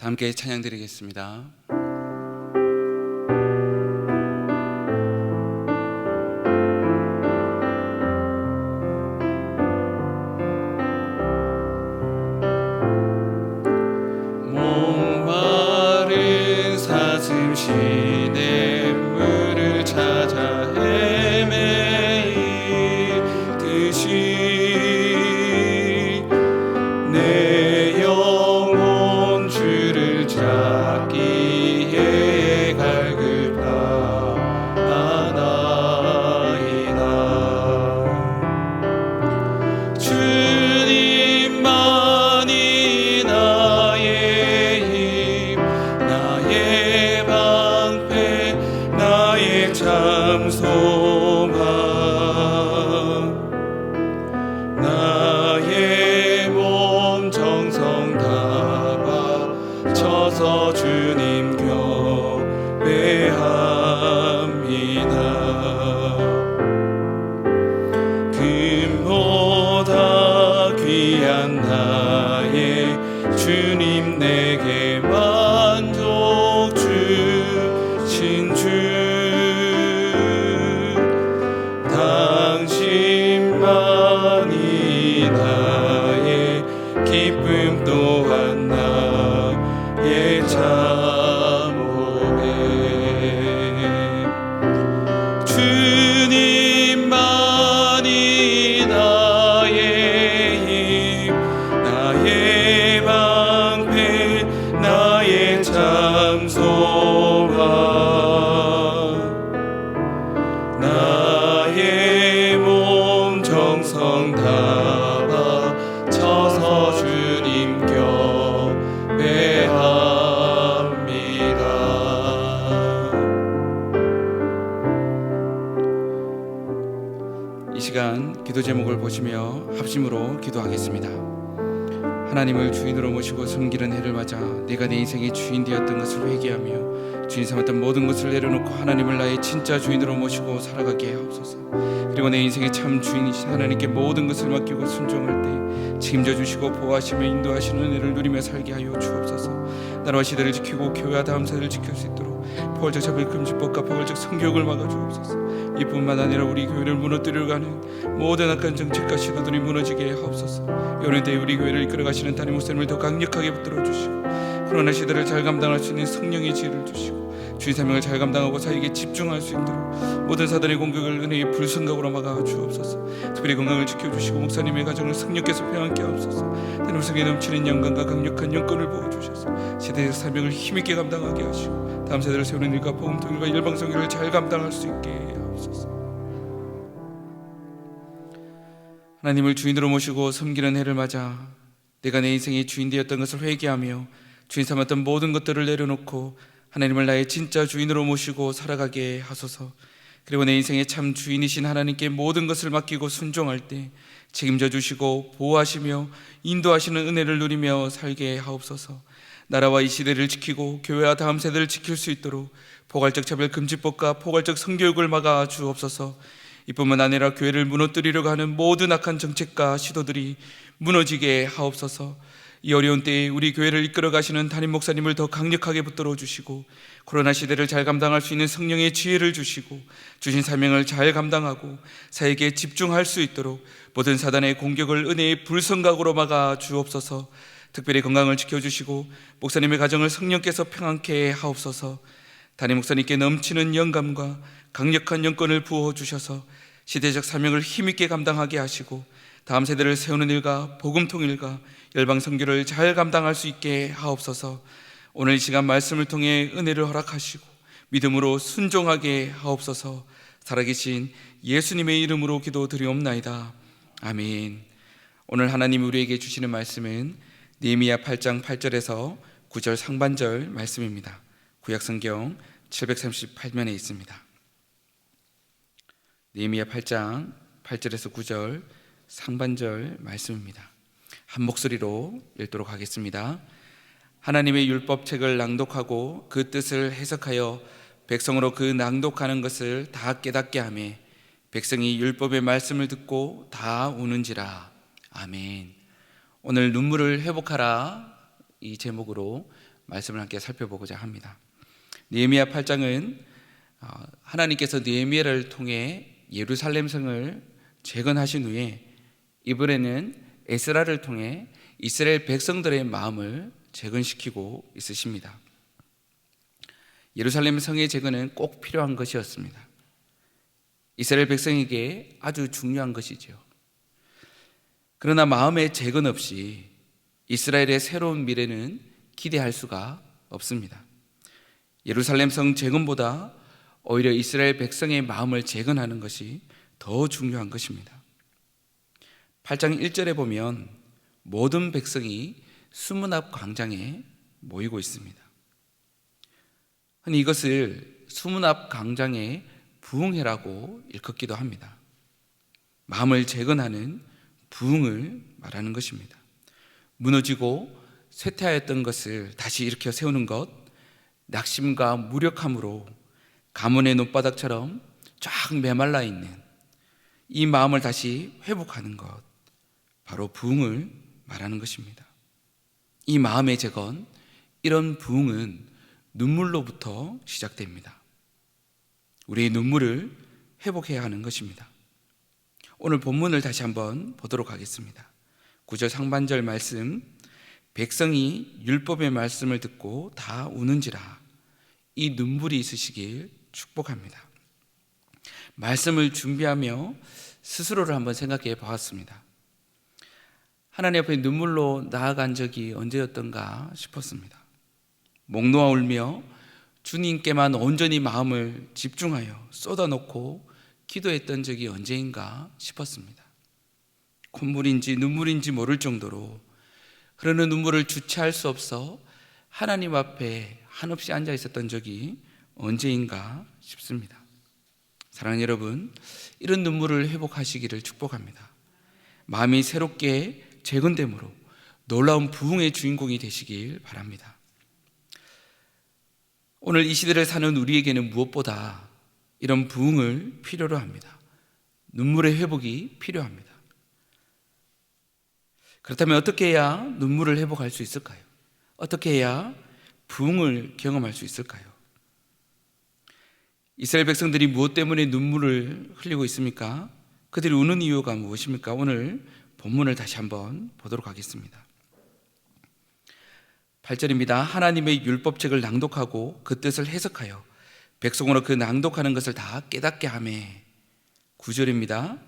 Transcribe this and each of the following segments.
함께 찬양 드리겠습니다. 목마른 사슴 시냇물을 찾아 헤매이듯이 내 영혼 주를 찾기에 갈급하나이다. 주님만이 나의 힘, 나의 방패, 나의 참 소망, 나의 몸 정성 다 바쳐서 주님 경배합니다. 금보다 귀한 나의 주님, 내게 만족 주신 주, 당신만이 나의 기쁨 또한 나의 참 보배. 주님만이 나의 힘, 나의 방패, 나의 참 소망, 나의 몸 정성 다 바쳐서 주님 경배합니다. 이 시간 기도 제목을 보시며 합심으로 기도하겠습니다. 하나님을 주인으로 모시고 숨기는 해를 맞아 내가 내 인생의 주인 되었던 것을 회개하며 주인 삼았던 모든 것을 내려놓고 하나님을 나의 진짜 주인으로 모시고 살아가게 하옵소서. 그리고 내 인생의 참 주인이신 하나님께 모든 것을 맡기고 순종할 때 책임져 주시고 보호하시며 인도하시는 은혜를 누리며 살게 하여 주옵소서. 나라와 시대를 지키고 교회와 다음 세대를 지킬 수 있도록 포괄적 차별금지법과 포괄적 성교육을 막아주옵소서. 이뿐만 아니라 우리 교회를 무너뜨리려 가는 모든 악한 정책과 시도들이 무너지게 하옵소서. 여느 때 우리 교회를 이끌어가시는 담임 목사님을 더 강력하게 붙들어 주시고 코로나 시대를 잘 감당할 수 있는 성령의 지혜를 주시고 주의 사명을 잘 감당하고 사역에 집중할 수 있도록 모든 사단의 공격을 은혜의 불성각으로 막아 주옵소서. 특별히 건강을 지켜주시고 목사님의 가정을 성령께서 평안케 하옵소서. 하나님 성에 넘치는 영광과 강력한 영권을 부어주셔서 시대의 사명을 힘있게 감당하게 하시고 다음 세대를 세우는 일과 복음 통일과 일방성교를 잘 감당할 수 있게 하옵소서. 하나님을 주인으로 모시고 섬기는 해를 맞아 내가 내 인생의 주인 되었던 것을 회개하며 주인 삼았던 모든 것들을 내려놓고 하나님을 나의 진짜 주인으로 모시고 살아가게 하소서. 그리고 내 인생의 참 주인이신 하나님께 모든 것을 맡기고 순종할 때 책임져 주시고 보호하시며 인도하시는 은혜를 누리며 살게 하옵소서. 나라와 이 시대를 지키고 교회와 다음 세대를 지킬 수 있도록 포괄적 차별금지법과 포괄적 성교육을 막아 주옵소서. 이뿐만 아니라 교회를 무너뜨리려고 하는 모든 악한 정책과 시도들이 무너지게 하옵소서. 이 어려운 때에 우리 교회를 이끌어 가시는 담임 목사님을 더 강력하게 붙들어 주시고 코로나 시대를 잘 감당할 수 있는 성령의 지혜를 주시고 주신 사명을 잘 감당하고 사역에 집중할 수 있도록 모든 사단의 공격을 은혜의 불성각으로 막아 주옵소서. 특별히 건강을 지켜주시고 목사님의 가정을 성령께서 평안케 하옵소서. 담임 목사님께 넘치는 영감과 강력한 영권을 부어주셔서 시대적 사명을 힘있게 감당하게 하시고 다음 세대를 세우는 일과 복음 통일과 열방 선교를 잘 감당할 수 있게 하옵소서. 오늘 이 시간 말씀을 통해 은혜를 허락하시고 믿음으로 순종하게 하옵소서. 살아계신 예수님의 이름으로 기도드리옵나이다. 아멘. 오늘 하나님 우리에게 주시는 말씀은 느헤미야 8장 8절에서 9절 상반절 말씀입니다. 구약성경 738면에 있습니다. 느헤미야 8장 8절에서 9절 상반절 말씀입니다. 한 목소리로 읽도록 하겠습니다. 하나님의 율법책을 낭독하고 그 뜻을 해석하여 백성으로 그 낭독하는 것을 다 깨닫게 하며 백성이 율법의 말씀을 듣고 다 우는지라. 아멘. 오늘 눈물을 회복하라 이 제목으로 말씀을 함께 살펴보고자 합니다. 느헤미야 8장은 하나님께서 느헤미야를 통해 예루살렘 성을 재건하신 후에 이번에는 에스라를 통해 이스라엘 백성들의 마음을 재건시키고 있으십니다. 예루살렘 성의 재건은 꼭 필요한 것이었습니다. 이스라엘 백성에게 아주 중요한 것이죠. 그러나 마음의 재건 없이 이스라엘의 새로운 미래는 기대할 수가 없습니다. 예루살렘 성 재건보다 오히려 이스라엘 백성의 마음을 재건하는 것이 더 중요한 것입니다. 8장 1절에 보면 모든 백성이 수문 앞 광장에 모이고 있습니다. 흔히 이것을 수문 앞 광장의 부흥회라고 일컫기도 합니다. 마음을 재건하는 부흥을 말하는 것입니다. 무너지고 쇠퇴하였던 것을 다시 일으켜 세우는 것, 낙심과 무력함으로 가뭄의 논바닥처럼 쫙 메말라 있는 이 마음을 다시 회복하는 것, 바로 부흥을 말하는 것입니다. 이 마음의 재건, 이런 부흥은 눈물로부터 시작됩니다. 우리의 눈물을 회복해야 하는 것입니다. 오늘 본문을 다시 한번 보도록 하겠습니다. 9절 상반절 말씀, 백성이 율법의 말씀을 듣고 다 우는지라. 이 눈물이 있으시길 축복합니다. 말씀을 준비하며 스스로를 한번 생각해 보았습니다. 하나님 앞에 눈물로 나아간 적이 언제였던가 싶었습니다. 목 놓아 울며 주님께만 온전히 마음을 집중하여 쏟아놓고 기도했던 적이 언제인가 싶었습니다. 콧물인지 눈물인지 모를 정도로 흐르는 눈물을 주체할 수 없어 하나님 앞에 한없이 앉아 있었던 적이 언제인가 싶습니다. 사랑하는 여러분, 이런 눈물을 회복하시기를 축복합니다. 마음이 새롭게 재건됨으로 놀라운 부흥의 주인공이 되시길 바랍니다. 오늘 이 시대를 사는 우리에게는 무엇보다 이런 부흥을 필요로 합니다. 눈물의 회복이 필요합니다. 그렇다면 어떻게 해야 눈물을 회복할 수 있을까요? 어떻게 해야 부흥을 경험할 수 있을까요? 이스라엘 백성들이 무엇 때문에 눈물을 흘리고 있습니까? 그들이 우는 이유가 무엇입니까? 오늘 본문을 다시 한번 보도록 하겠습니다. 8절입니다. 하나님의 율법책을 낭독하고 그 뜻을 해석하여 백성으로 그 낭독하는 것을 다 깨닫게 하매. 9절입니다.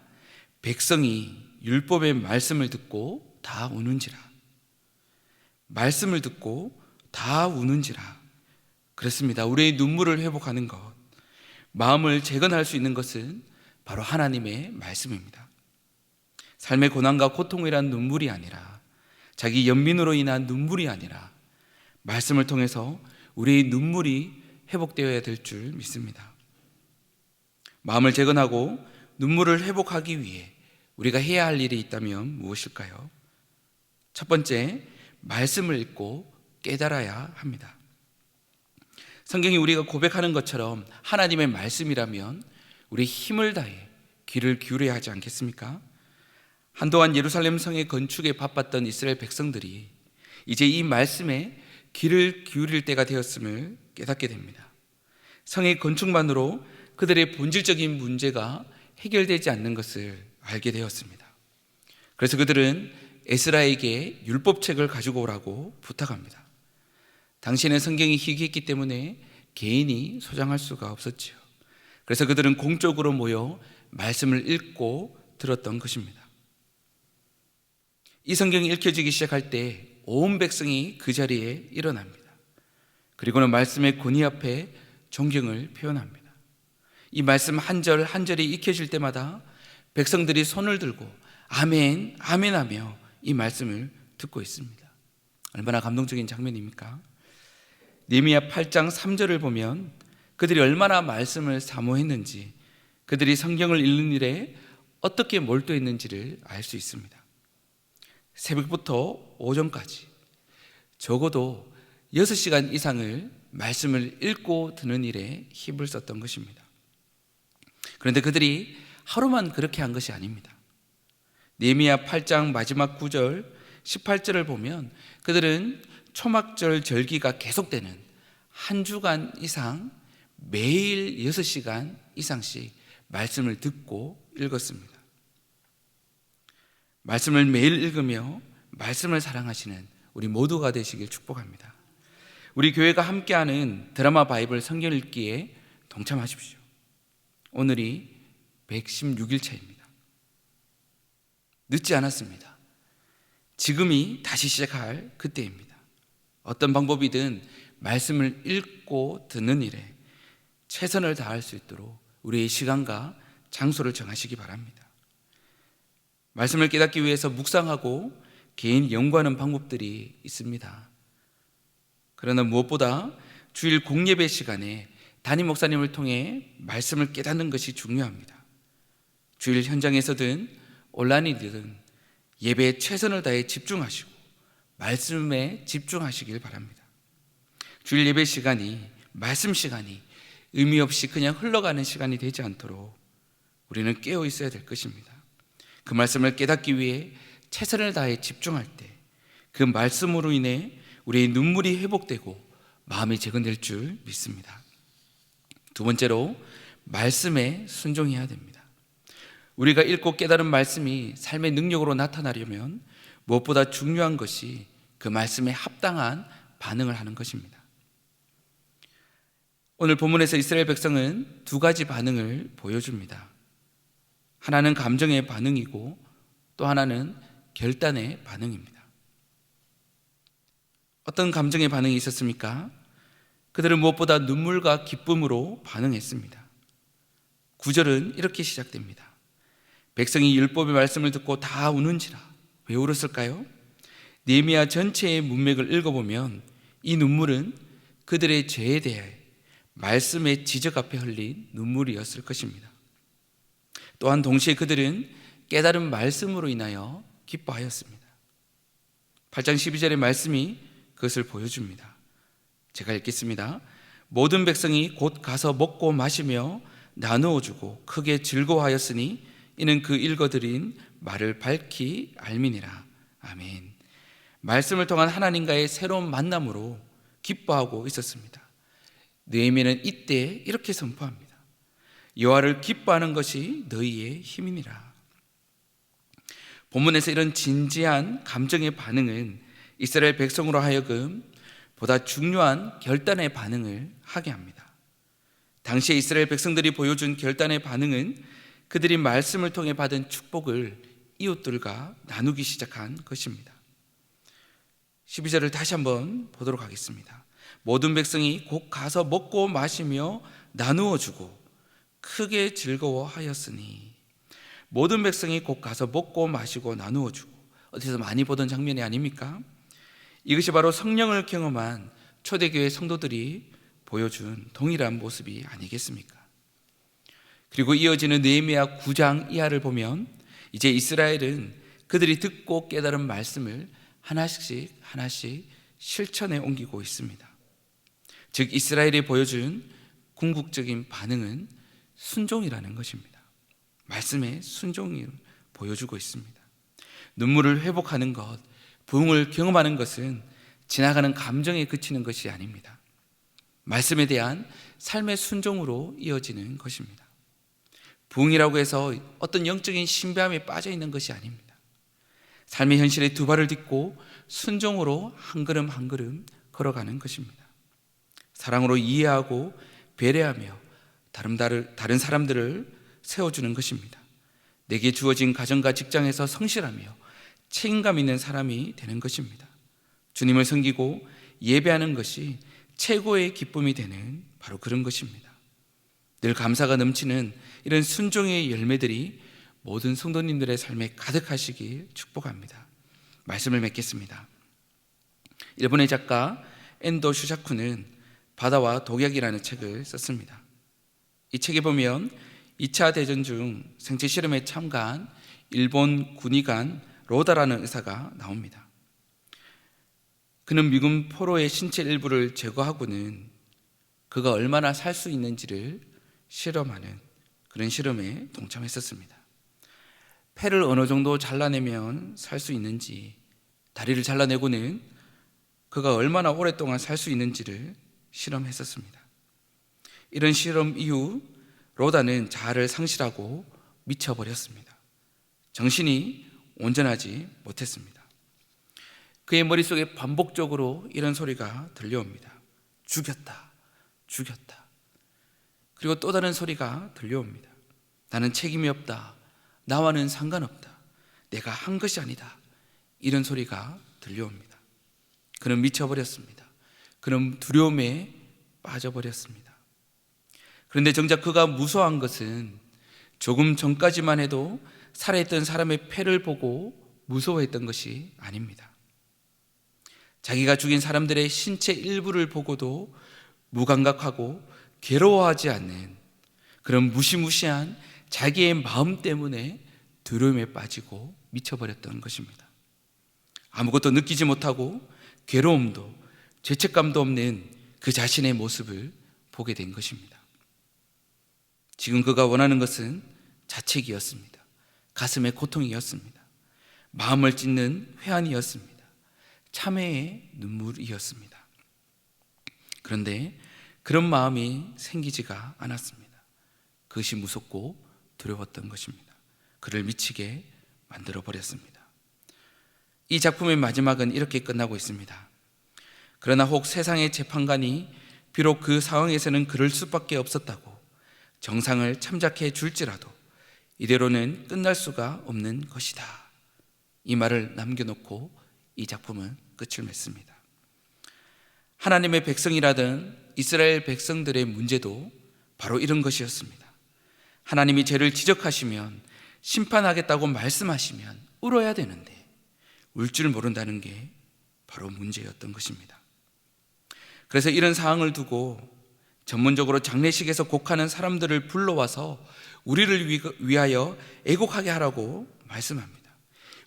백성이 율법의 말씀을 듣고 다 우는지라. 말씀을 듣고 다 우는지라. 그렇습니다. 우리의 눈물을 회복하는 것, 마음을 재건할 수 있는 것은 바로 하나님의 말씀입니다. 삶의 고난과 고통이란 눈물이 아니라, 자기 연민으로 인한 눈물이 아니라 말씀을 통해서 우리의 눈물이 회복되어야 될 줄 믿습니다. 마음을 재건하고 눈물을 회복하기 위해 우리가 해야 할 일이 있다면 무엇일까요? 첫 번째, 말씀을 읽고 깨달아야 합니다. 성경이 우리가 고백하는 것처럼 하나님의 말씀이라면 우리 힘을 다해 귀를 기울여야 하지 않겠습니까? 한동안 예루살렘 성의 건축에 바빴던 이스라엘 백성들이 이제 이 말씀에 귀를 기울일 때가 되었음을 깨닫게 됩니다. 성의 건축만으로 그들의 본질적인 문제가 해결되지 않는 것을 알게 되었습니다. 그래서 그들은 에스라에게 율법책을 가지고 오라고 부탁합니다. 당시에는 성경이 희귀했기 때문에 개인이 소장할 수가 없었지요. 그래서 그들은 공적으로 모여 말씀을 읽고 들었던 것입니다. 이 성경이 읽혀지기 시작할 때 온 백성이 그 자리에 일어납니다. 그리고는 말씀의 권위 앞에 존경을 표현합니다. 이 말씀 한 절 한 절이 읽혀질 때마다 백성들이 손을 들고 아멘, 아멘 하며 이 말씀을 듣고 있습니다. 얼마나 감동적인 장면입니까? 느헤미야 8장 3절을 보면 그들이 얼마나 말씀을 사모했는지, 그들이 성경을 읽는 일에 어떻게 몰두했는지를 알 수 있습니다. 새벽부터 오전까지 적어도 6시간 이상을 말씀을 읽고 듣는 일에 힘을 썼던 것입니다. 그런데 그들이 하루만 그렇게 한 것이 아닙니다. 느헤미야 8장 마지막 9절 18절을 보면 그들은 초막절 절기가 계속되는 한 주간 이상 매일 6시간 이상씩 말씀을 듣고 읽었습니다. 말씀을 매일 읽으며 말씀을 사랑하시는 우리 모두가 되시길 축복합니다. 우리 교회가 함께하는 드라마 바이블 성경 읽기에 동참하십시오. 오늘이 116일차입니다. 늦지 않았습니다. 지금이 다시 시작할 그때입니다. 어떤 방법이든 말씀을 읽고 듣는 일에 최선을 다할 수 있도록 우리의 시간과 장소를 정하시기 바랍니다. 말씀을 깨닫기 위해서 묵상하고 개인 연구하는 방법들이 있습니다. 그러나 무엇보다 주일 공예배 시간에 담임 목사님을 통해 말씀을 깨닫는 것이 중요합니다. 주일 현장에서든 온라인이든 예배에 최선을 다해 집중하시고 말씀에 집중하시길 바랍니다. 주일 예배 시간이, 말씀 시간이 의미 없이 그냥 흘러가는 시간이 되지 않도록 우리는 깨어 있어야 될 것입니다. 그 말씀을 깨닫기 위해 최선을 다해 집중할 때 그 말씀으로 인해 우리의 눈물이 회복되고 마음이 재건될 줄 믿습니다. 두 번째로, 말씀에 순종해야 됩니다. 우리가 읽고 깨달은 말씀이 삶의 능력으로 나타나려면 무엇보다 중요한 것이 그 말씀에 합당한 반응을 하는 것입니다. 오늘 본문에서 이스라엘 백성은 두 가지 반응을 보여줍니다. 하나는 감정의 반응이고 또 하나는 결단의 반응입니다. 어떤 감정의 반응이 있었습니까? 그들은 무엇보다 눈물과 기쁨으로 반응했습니다. 9절은 이렇게 시작됩니다. 백성이 율법의 말씀을 듣고 다 우는지라. 왜 울었을까요? 느헤미야 전체의 문맥을 읽어보면 이 눈물은 그들의 죄에 대해 말씀의 지적 앞에 흘린 눈물이었을 것입니다. 또한 동시에 그들은 깨달은 말씀으로 인하여 기뻐하였습니다. 8장 12절의 말씀이 그것을 보여줍니다. 제가 읽겠습니다. 모든 백성이 곧 가서 먹고 마시며 나누어 주고 크게 즐거워하였으니 이는 그 읽어드린 말을 밝히 알미니라. 아멘. 말씀을 통한 하나님과의 새로운 만남으로 기뻐하고 있었습니다. 느헤미야는 이때 이렇게 선포합니다. 여호와를 기뻐하는 것이 너희의 힘이니라. 본문에서 이런 진지한 감정의 반응은 이스라엘 백성으로 하여금 보다 중요한 결단의 반응을 하게 합니다. 당시에 이스라엘 백성들이 보여준 결단의 반응은 그들이 말씀을 통해 받은 축복을 이웃들과 나누기 시작한 것입니다. 12절을 다시 한번 보도록 하겠습니다. 모든 백성이 곧 가서 먹고 마시며 나누어 주고 크게 즐거워하였으니, 모든 백성이 곧 가서 먹고 마시고 나누어 주고, 어디서 많이 보던 장면이 아닙니까? 이것이 바로 성령을 경험한 초대교회 성도들이 보여준 동일한 모습이 아니겠습니까? 그리고 이어지는 느헤미야 9장 이하를 보면 이제 이스라엘은 그들이 듣고 깨달은 말씀을 하나씩 실천에 옮기고 있습니다. 즉 이스라엘이 보여준 궁극적인 반응은 순종이라는 것입니다. 말씀의 순종을 보여주고 있습니다. 눈물을 회복하는 것, 부흥을 경험하는 것은 지나가는 감정에 그치는 것이 아닙니다. 말씀에 대한 삶의 순종으로 이어지는 것입니다. 부흥이라고 해서 어떤 영적인 신비함에 빠져 있는 것이 아닙니다. 삶의 현실에 두 발을 딛고 순종으로 한 걸음 한 걸음 걸어가는 것입니다. 사랑으로 이해하고 배려하며 다른 사람들을 세워주는 것입니다. 내게 주어진 가정과 직장에서 성실하며 책임감 있는 사람이 되는 것입니다. 주님을 섬기고 예배하는 것이 최고의 기쁨이 되는 바로 그런 것입니다. 늘 감사가 넘치는 이런 순종의 열매들이 모든 성도님들의 삶에 가득하시길 축복합니다. 말씀을 맺겠습니다. 일본의 작가 엔도 슈사쿠는 바다와 독약이라는 책을 썼습니다. 이 책에 보면 2차 대전 중 생체 실험에 참가한 일본 군의관 로다라는 의사가 나옵니다. 그는 미군 포로의 신체 일부를 제거하고는 그가 얼마나 살 수 있는지를 실험하는 그런 실험에 동참했었습니다. 폐를 어느 정도 잘라내면 살 수 있는지, 다리를 잘라내고는 그가 얼마나 오랫동안 살 수 있는지를 실험했었습니다. 이런 실험 이후 로다는 자아를 상실하고 미쳐버렸습니다. 정신이 온전하지 못했습니다. 그의 머릿속에 반복적으로 이런 소리가 들려옵니다. 죽였다, 죽였다. 그리고 또 다른 소리가 들려옵니다. 나는 책임이 없다, 나와는 상관없다, 내가 한 것이 아니다. 이런 소리가 들려옵니다. 그는 미쳐버렸습니다. 그는 두려움에 빠져버렸습니다. 그런데 정작 그가 무서워한 것은 조금 전까지만 해도 살아있던 사람의 폐를 보고 무서워했던 것이 아닙니다. 자기가 죽인 사람들의 신체 일부를 보고도 무감각하고 괴로워하지 않는 그런 무시무시한 자기의 마음 때문에 두려움에 빠지고 미쳐버렸던 것입니다. 아무것도 느끼지 못하고 괴로움도 죄책감도 없는 그 자신의 모습을 보게 된 것입니다. 지금 그가 원하는 것은 자책이었습니다. 가슴의 고통이었습니다. 마음을 찢는 회한이었습니다. 참회의 눈물이었습니다. 그런데 그런 마음이 생기지가 않았습니다. 그것이 무섭고 두려웠던 것입니다. 그를 미치게 만들어버렸습니다. 이 작품의 마지막은 이렇게 끝나고 있습니다. 그러나 혹 세상의 재판관이 비록 그 상황에서는 그럴 수밖에 없었다고 정상을 참작해 줄지라도 이대로는 끝날 수가 없는 것이다. 이 말을 남겨놓고 이 작품은 끝을 맺습니다. 하나님의 백성이라던 이스라엘 백성들의 문제도 바로 이런 것이었습니다. 하나님이 죄를 지적하시면 심판하겠다고 말씀하시면 울어야 되는데 울 줄 모른다는 게 바로 문제였던 것입니다. 그래서 이런 상황을 두고 전문적으로 장례식에서 곡하는 사람들을 불러와서 우리를 위하여 애곡하게 하라고 말씀합니다.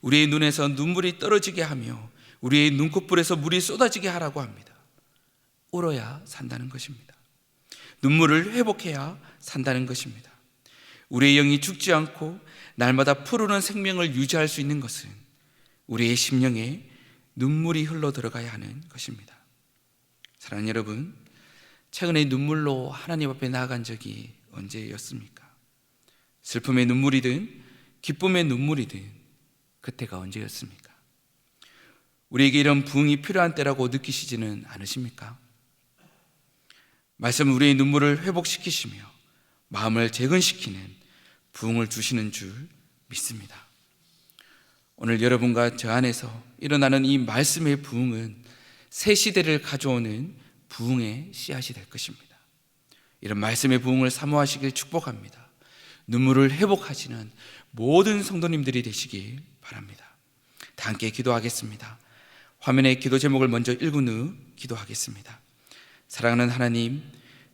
우리의 눈에서 눈물이 떨어지게 하며 우리의 눈꺼풀에서 물이 쏟아지게 하라고 합니다. 울어야 산다는 것입니다. 눈물을 회복해야 산다는 것입니다. 우리의 영이 죽지 않고 날마다 푸르는 생명을 유지할 수 있는 것은 우리의 심령에 눈물이 흘러 들어가야 하는 것입니다. 사랑하는 여러분, 최근에 눈물로 하나님 앞에 나아간 적이 언제였습니까? 슬픔의 눈물이든 기쁨의 눈물이든 그때가 언제였습니까? 우리에게 이런 부흥이 필요한 때라고 느끼시지는 않으십니까? 말씀 우리의 눈물을 회복시키시며 마음을 재건시키는 부흥을 주시는 줄 믿습니다. 오늘 여러분과 저 안에서 일어나는 이 말씀의 부흥은 새 시대를 가져오는 부흥의 씨앗이 될 것입니다. 이런 말씀의 부흥을 사모하시길 축복합니다. 눈물을 회복하시는 모든 성도님들이 되시길 바랍니다. 다 함께 기도하겠습니다. 화면에 기도 제목을 먼저 읽은 후 기도하겠습니다. 사랑하는 하나님,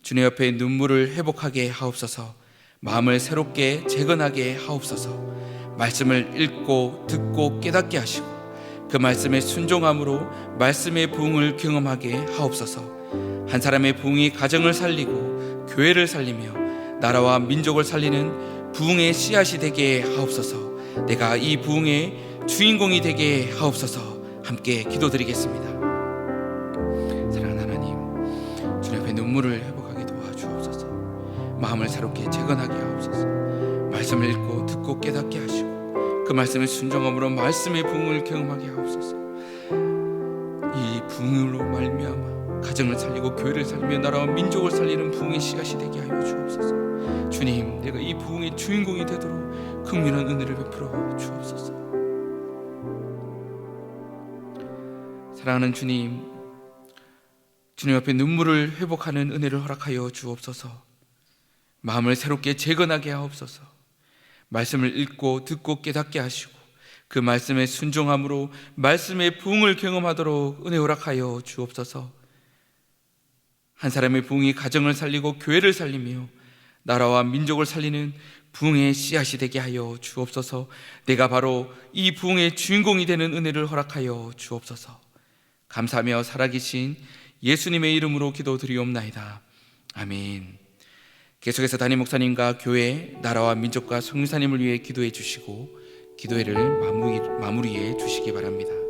주님 옆에 눈물을 회복하게 하옵소서. 마음을 새롭게 재건하게 하옵소서. 말씀을 읽고 듣고 깨닫게 하시고 그 말씀에 순종함으로 말씀의 부흥을 경험하게 하옵소서. 한 사람의 부흥이 가정을 살리고 교회를 살리며 나라와 민족을 살리는 부흥의 씨앗이 되게 하옵소서. 내가 이 부흥의 주인공이 되게 하옵소서. 함께 기도드리겠습니다. 사랑하는 하나님, 주님 앞에 눈물을 회복하게 도와주옵소서. 마음을 새롭게 재건하게 하옵소서. 말씀을 읽고 듣고 깨닫게 하시고 그 말씀에 순종함으로 말씀의 부흥을 경험하게 하옵소서. 이 부흥으로 말미암아 가정을 살리고 교회를 살리며 나라와 민족을 살리는 부흥의 씨앗이 되게 하여 주옵소서. 주님, 내가 이 부흥의 주인공이 되도록 극렬한 은혜를 베풀어 주옵소서. 사랑하는 주님, 주님 앞에 눈물을 회복하는 은혜를 허락하여 주옵소서. 마음을 새롭게 재건하게 하옵소서. 말씀을 읽고 듣고 깨닫게 하시고 그 말씀에 순종함으로 말씀의 부흥을 경험하도록 은혜 허락하여 주옵소서. 한 사람의 부흥이 가정을 살리고 교회를 살리며 나라와 민족을 살리는 부흥의 씨앗이 되게 하여 주옵소서. 내가 바로 이 부흥의 주인공이 되는 은혜를 허락하여 주옵소서. 감사하며 살아계신 예수님의 이름으로 기도드리옵나이다. 아멘. 계속해서 담임 목사님과 교회, 나라와 민족과 성유사님을 위해 기도해 주시고 기도회를 마무리해 주시기 바랍니다.